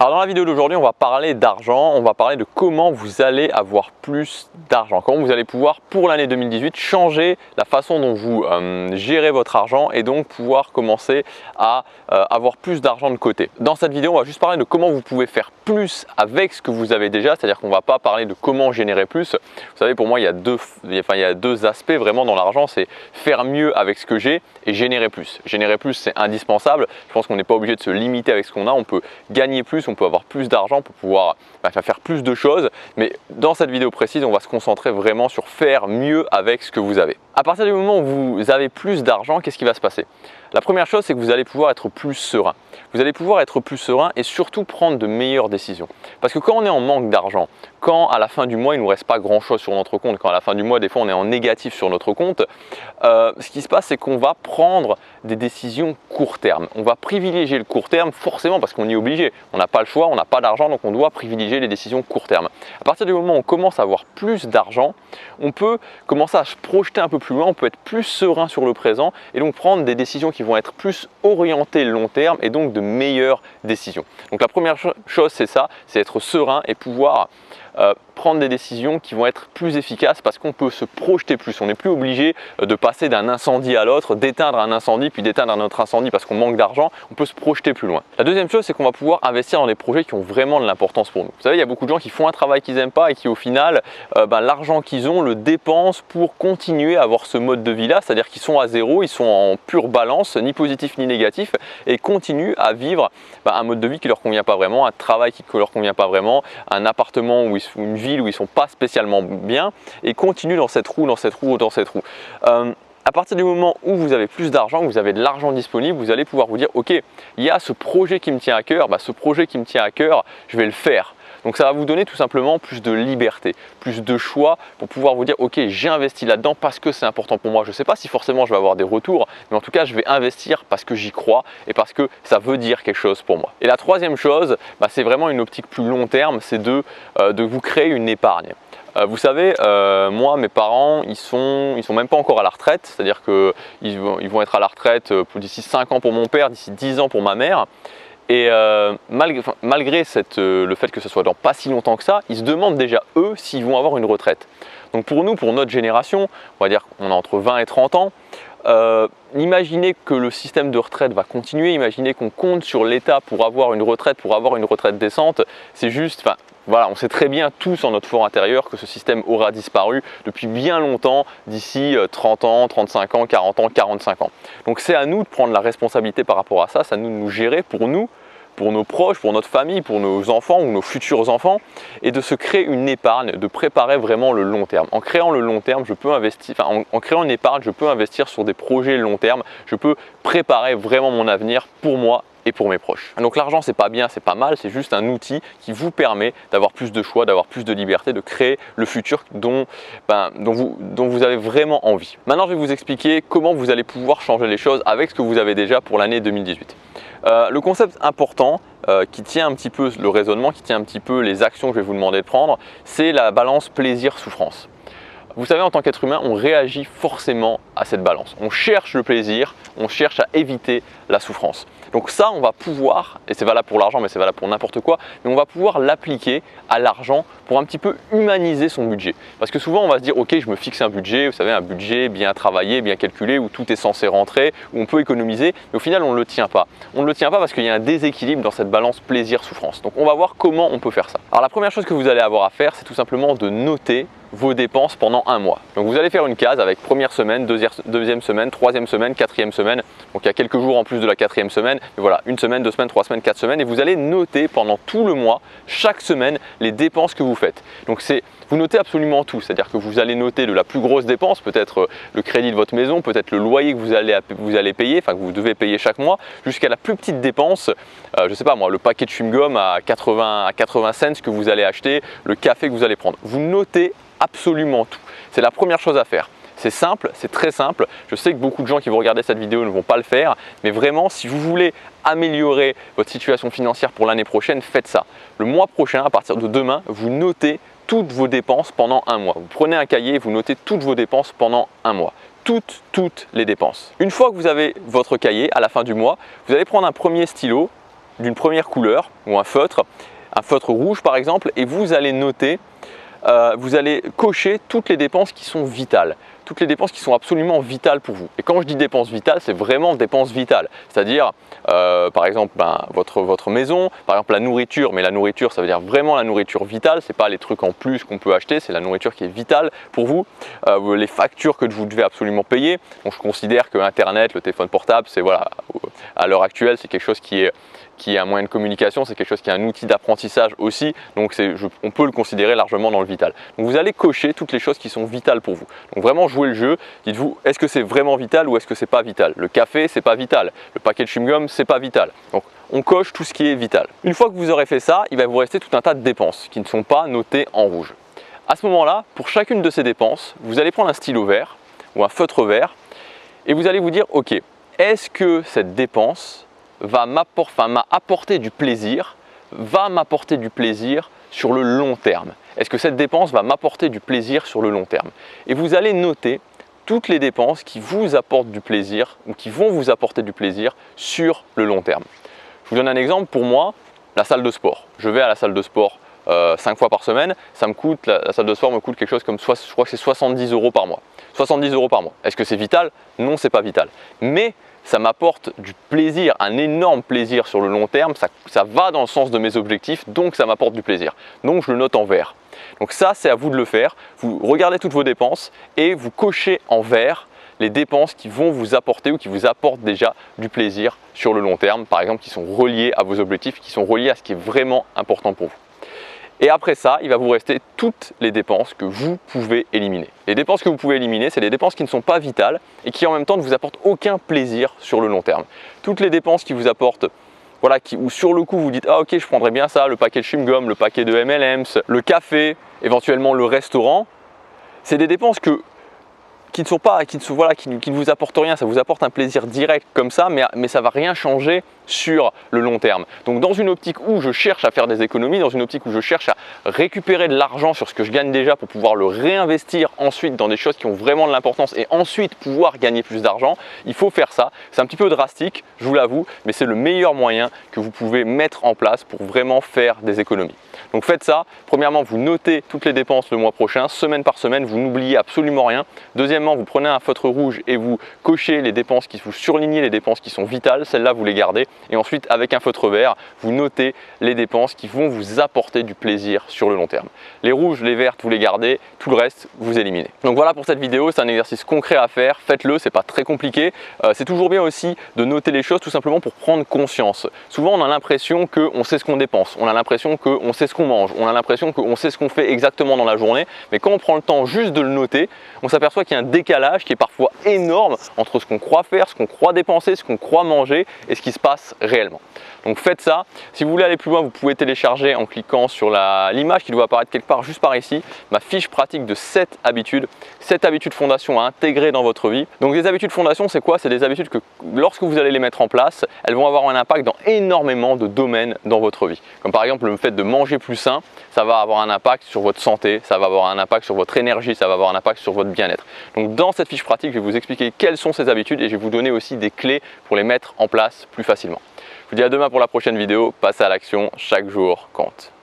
Alors dans la vidéo d'aujourd'hui, on va parler d'argent, on va parler de comment vous allez avoir plus d'argent, comment vous allez pouvoir pour l'année 2018 changer la façon dont vous gérez votre argent et donc pouvoir commencer à avoir plus d'argent de côté. Dans cette vidéo, on va juste parler de comment vous pouvez faire plus avec ce que vous avez déjà, c'est-à-dire qu'on ne va pas parler de comment générer plus. Vous savez, pour moi, il y a deux aspects vraiment dans l'argent, c'est faire mieux avec ce que j'ai et générer plus. Générer plus, c'est indispensable. Je pense qu'on n'est pas obligé de se limiter avec ce qu'on a, on peut gagner plus, on peut avoir plus d'argent pour pouvoir faire plus de choses. Mais dans cette vidéo précise, on va se concentrer vraiment sur faire mieux avec ce que vous avez. À partir du moment où vous avez plus d'argent, qu'est-ce qui va se passer? La première chose, c'est que vous allez pouvoir être plus serein. Vous allez pouvoir être plus serein et surtout prendre de meilleures décisions. Parce que quand on est en manque d'argent, quand à la fin du mois, il ne nous reste pas grand-chose sur notre compte, quand à la fin du mois, des fois, on est en négatif sur notre compte, ce qui se passe, c'est qu'on va prendre des décisions court terme. On va privilégier le court terme forcément parce qu'on y est obligé. On n'a pas le choix, on n'a pas d'argent, donc on doit privilégier les décisions court terme. À partir du moment où on commence à avoir plus d'argent, on peut commencer à se projeter un peu plus loin, on peut être plus serein sur le présent et donc prendre des décisions qui vont être plus orientées long terme et donc de meilleures décisions. Donc la première chose, c'est ça, c'est être serein et pouvoir prendre des décisions qui vont être plus efficaces parce qu'on peut se projeter plus. On n'est plus obligé de passer d'un incendie à l'autre, d'éteindre un incendie puis d'éteindre un autre incendie parce qu'on manque d'argent. On peut se projeter plus loin. La deuxième chose, c'est qu'on va pouvoir investir dans des projets qui ont vraiment de l'importance pour nous. Vous savez, il y a beaucoup de gens qui font un travail qu'ils n'aiment pas et qui au final, l'argent qu'ils ont le dépensent pour continuer à avoir ce mode de vie-là, c'est-à-dire qu'ils sont à zéro, ils sont en pure balance, ni positif ni négatif et continuent à vivre un mode de vie qui ne leur convient pas vraiment, un travail qui ne leur convient pas vraiment, un appartement ou une ville où ils ne sont pas spécialement bien et continuent dans cette roue. À partir du moment où vous avez plus d'argent, vous avez de l'argent disponible, vous allez pouvoir vous dire ok, il y a ce projet qui me tient à cœur, ce projet qui me tient à cœur, je vais le faire. Donc ça va vous donner tout simplement plus de liberté, plus de choix pour pouvoir vous dire ok, j'ai investi là-dedans parce que c'est important pour moi. Je ne sais pas si forcément je vais avoir des retours, mais en tout cas je vais investir parce que j'y crois et parce que ça veut dire quelque chose pour moi. Et la troisième chose, c'est vraiment une optique plus long terme, c'est de vous créer une épargne. Vous savez, moi, mes parents, ils sont même pas encore à la retraite, c'est-à-dire qu'ils vont être à la retraite d'ici 5 ans pour mon père, d'ici 10 ans pour ma mère. Et malgré le fait que ce soit dans pas si longtemps que ça, ils se demandent déjà eux s'ils vont avoir une retraite. Donc pour nous, pour notre génération, on va dire qu'on a entre 20 et 30 ans, imaginez que le système de retraite va continuer, imaginez qu'on compte sur l'État pour avoir une retraite décente, c'est juste, voilà, on sait très bien tous en notre fort intérieur que ce système aura disparu depuis bien longtemps, d'ici 30 ans, 35 ans, 40 ans, 45 ans. Donc c'est à nous de prendre la responsabilité par rapport à ça, c'est à nous de nous gérer pour nous, pour nos proches, pour notre famille, pour nos enfants ou nos futurs enfants et de se créer une épargne, de préparer vraiment le long terme. En créant le long terme, je peux investir, en créant une épargne, je peux investir sur des projets long terme, je peux préparer vraiment mon avenir pour moi et pour mes proches. Donc l'argent, c'est pas bien, c'est pas mal, c'est juste un outil qui vous permet d'avoir plus de choix, d'avoir plus de liberté, de créer le futur dont vous avez vraiment envie. Maintenant, je vais vous expliquer comment vous allez pouvoir changer les choses avec ce que vous avez déjà pour l'année 2018. Le concept important qui tient un petit peu le raisonnement, qui tient un petit peu les actions que je vais vous demander de prendre, c'est la balance plaisir-souffrance. Vous savez, en tant qu'être humain, on réagit forcément à cette balance. On cherche le plaisir, on cherche à éviter la souffrance. Donc ça, on va pouvoir, et c'est valable pour l'argent, mais c'est valable pour n'importe quoi, mais on va pouvoir l'appliquer à l'argent pour un petit peu humaniser son budget. Parce que souvent, on va se dire, ok, je me fixe un budget, vous savez, un budget bien travaillé, bien calculé, où tout est censé rentrer, où on peut économiser, mais au final, on ne le tient pas. On ne le tient pas parce qu'il y a un déséquilibre dans cette balance plaisir-souffrance. Donc on va voir comment on peut faire ça. Alors la première chose que vous allez avoir à faire, c'est tout simplement de noter vos dépenses pendant un mois. Donc vous allez faire une case avec première semaine, deuxième semaine, troisième semaine, quatrième semaine. Donc il y a quelques jours en plus de la quatrième semaine. Mais voilà, une semaine, 2 semaines, 3 semaines, 4 semaines. Et vous allez noter pendant tout le mois, chaque semaine, les dépenses que vous faites. Donc vous notez absolument tout. C'est-à-dire que vous allez noter de la plus grosse dépense, peut-être le crédit de votre maison, peut-être le loyer que vous allez payer, enfin que vous devez payer chaque mois, jusqu'à la plus petite dépense, je ne sais pas moi, le paquet de chewing-gum à 80 cents que vous allez acheter, le café que vous allez prendre. Vous notez absolument tout. C'est la première chose à faire. C'est simple, c'est très simple. Je sais que beaucoup de gens qui vont regarder cette vidéo ne vont pas le faire, mais vraiment, si vous voulez améliorer votre situation financière pour l'année prochaine, faites ça. Le mois prochain, à partir de demain, vous notez toutes vos dépenses pendant un mois. Vous prenez un cahier et vous notez toutes vos dépenses pendant un mois. Toutes les dépenses. Une fois que vous avez votre cahier à la fin du mois, vous allez prendre un premier stylo d'une première couleur ou un feutre rouge par exemple, et vous allez noter, vous allez cocher toutes les dépenses qui sont vitales. Toutes les dépenses qui sont absolument vitales pour vous. Et quand je dis dépenses vitales, c'est vraiment dépenses vitales. C'est-à-dire, par exemple, votre maison, par exemple la nourriture, mais la nourriture, ça veut dire vraiment la nourriture vitale, ce n'est pas les trucs en plus qu'on peut acheter, c'est la nourriture qui est vitale pour vous. Les factures que vous devez absolument payer. Donc je considère que Internet, le téléphone portable, c'est voilà, à l'heure actuelle, c'est quelque chose qui est un moyen de communication, c'est quelque chose qui est un outil d'apprentissage aussi, donc on peut le considérer largement dans le vital. Donc vous allez cocher toutes les choses qui sont vitales pour vous. Donc vraiment jouez le jeu, dites-vous est-ce que c'est vraiment vital ou est-ce que c'est pas vital. Le café c'est pas vital, le paquet de chewing-gum c'est pas vital. Donc on coche tout ce qui est vital. Une fois que vous aurez fait ça, il va vous rester tout un tas de dépenses qui ne sont pas notées en rouge. À ce moment-là, pour chacune de ces dépenses, vous allez prendre un stylo vert ou un feutre vert et vous allez vous dire ok, est-ce que cette dépense m'a apporté du plaisir, sur le long terme. Est-ce que cette dépense va m'apporter du plaisir sur le long terme? Et vous allez noter toutes les dépenses qui vous apportent du plaisir ou qui vont vous apporter du plaisir sur le long terme. Je vous donne un exemple, pour moi, la salle de sport. Je vais à la salle de sport 5 fois par semaine, la salle de sport me coûte quelque chose comme, je crois que c'est 70 € par mois. 70 € par mois. Est-ce que c'est vital? Non, c'est pas vital. Mais ça m'apporte du plaisir, un énorme plaisir sur le long terme, ça va dans le sens de mes objectifs, donc ça m'apporte du plaisir. Donc je le note en vert. Donc ça, c'est à vous de le faire. Vous regardez toutes vos dépenses et vous cochez en vert les dépenses qui vont vous apporter ou qui vous apportent déjà du plaisir sur le long terme, par exemple qui sont reliées à vos objectifs, qui sont reliées à ce qui est vraiment important pour vous. Et après ça, il va vous rester toutes les dépenses que vous pouvez éliminer. Les dépenses que vous pouvez éliminer, c'est les dépenses qui ne sont pas vitales et qui en même temps ne vous apportent aucun plaisir sur le long terme. Toutes les dépenses qui vous apportent, voilà, où sur le coup vous dites « Ah ok, je prendrais bien ça, le paquet de chewing-gum, le paquet de M&M's, le café, éventuellement le restaurant », c'est des dépenses qui ne vous apportent rien, ça vous apporte un plaisir direct comme ça, mais ça ne va rien changer sur le long terme. Donc dans une optique où je cherche à faire des économies, dans une optique où je cherche à récupérer de l'argent sur ce que je gagne déjà pour pouvoir le réinvestir ensuite dans des choses qui ont vraiment de l'importance et ensuite pouvoir gagner plus d'argent, il faut faire ça. C'est un petit peu drastique, je vous l'avoue, mais c'est le meilleur moyen que vous pouvez mettre en place pour vraiment faire des économies. Donc faites ça. Premièrement, vous notez toutes les dépenses le mois prochain, semaine par semaine, vous n'oubliez absolument rien. Deuxièmement, vous prenez un feutre rouge et vous cochez les dépenses vous surlignez les dépenses qui sont vitales, celles-là vous les gardez. Et ensuite, avec un feutre vert, vous notez les dépenses qui vont vous apporter du plaisir sur le long terme. Les rouges, les vertes, vous les gardez, tout le reste, vous éliminez. Donc voilà pour cette vidéo, c'est un exercice concret à faire, faites-le, c'est pas très compliqué. C'est toujours bien aussi de noter les choses tout simplement pour prendre conscience. Souvent, on a l'impression qu'on sait ce qu'on dépense, on a l'impression qu'on sait ce qu'on mange, on a l'impression qu'on sait ce qu'on fait exactement dans la journée, mais quand on prend le temps juste de le noter, on s'aperçoit qu'il y a un décalage qui est parfois énorme entre ce qu'on croit faire, ce qu'on croit dépenser, ce qu'on croit manger et ce qui se passe réellement. Donc faites ça. Si vous voulez aller plus loin, vous pouvez télécharger en cliquant sur l'image qui doit apparaître quelque part juste par ici, ma fiche pratique de 7 habitudes fondation à intégrer dans votre vie. Donc les habitudes fondation, c'est quoi? C'est des habitudes que lorsque vous allez les mettre en place, elles vont avoir un impact dans énormément de domaines dans votre vie. Comme par exemple le fait de manger plus sain, ça va avoir un impact sur votre santé, ça va avoir un impact sur votre énergie, ça va avoir un impact sur votre bien-être. Donc dans cette fiche pratique, je vais vous expliquer quelles sont ces habitudes et je vais vous donner aussi des clés pour les mettre en place plus facilement. Je vous dis à demain pour la prochaine vidéo. Passez à l'action, chaque jour compte.